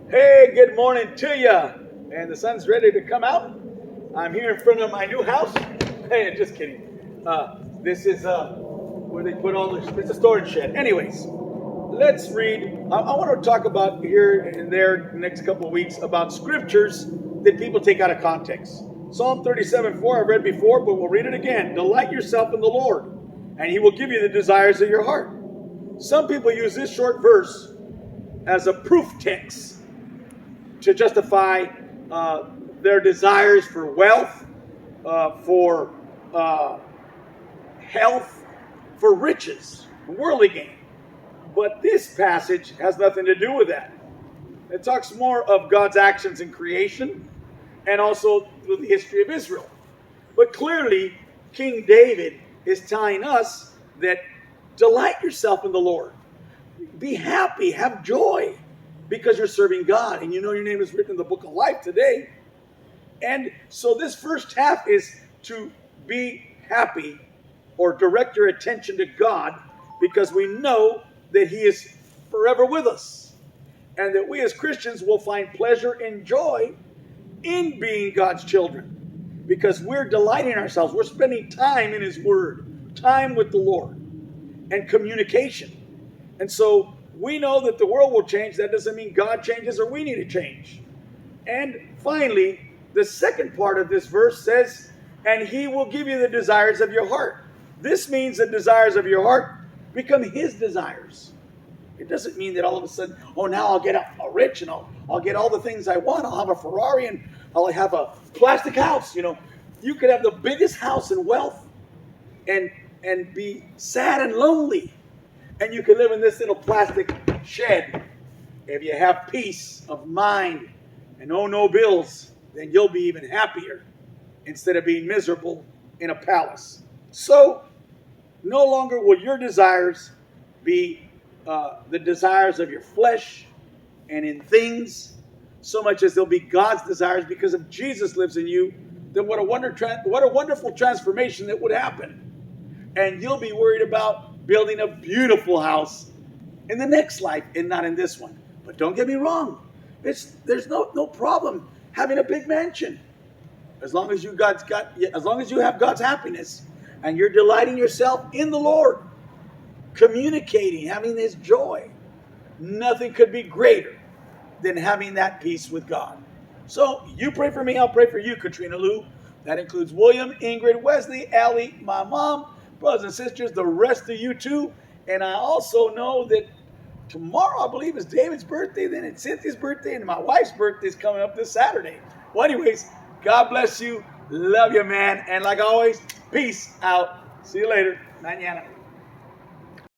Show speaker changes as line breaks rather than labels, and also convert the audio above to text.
Hey, good morning to ya. And the sun's ready to come out. I'm here in front of my new house. Hey, just kidding. This is where they put all this. It's a storage shed. Anyways, let's read. I want to talk about here and there the next couple of weeks about scriptures that people take out of context. Psalm 37:4 I read before, but we'll read it again. Delight yourself in the Lord, and He will give you the desires of your heart. Some people use this short verse as a proof text to justify their desires for wealth, for health, for riches, worldly gain. But this passage has nothing to do with that. It talks more of God's actions in creation and also through the history of Israel. But clearly, King David is telling us that delight yourself in the Lord. Be happy, have joy, because you're serving God and you know your name is written in the book of life today. And so this first half is to be happy or direct your attention to God, because we know that He is forever with us and that we as Christians will find pleasure and joy in being God's children, because we're delighting ourselves. We're spending time in His Word, time with the Lord, and communication. And so we know that the world will change. That doesn't mean God changes or we need to change. And finally, the second part of this verse says, and He will give you the desires of your heart. This means the desires of your heart become His desires. It doesn't mean that all of a sudden, oh, now I'll get rich and I'll get all the things I want. I'll have a Ferrari and I'll have a plastic house. You know, you could have the biggest house and wealth and be sad and lonely. And you can live in this little plastic shed. If you have peace of mind and owe no bills, then you'll be even happier instead of being miserable in a palace. So, no longer will your desires be the desires of your flesh and in things, so much as they'll be God's desires, because if Jesus lives in you, then what a wonderful transformation that would happen. And you'll be worried about building a beautiful house in the next life and not in this one. But don't get me wrong. There's no problem having a big mansion. As long as you have God's happiness and you're delighting yourself in the Lord, communicating, having His joy. Nothing could be greater than having that peace with God. So you pray for me, I'll pray for you, Katrina Lou. That includes William, Ingrid, Wesley, Allie, my mom, brothers and sisters, the rest of you too. And I also know that tomorrow, I believe, is David's birthday, then it's Cynthia's birthday, and my wife's birthday is coming up this Saturday. Well, anyways, God bless you. Love you, man. And like always, peace out. See you later. Mañana.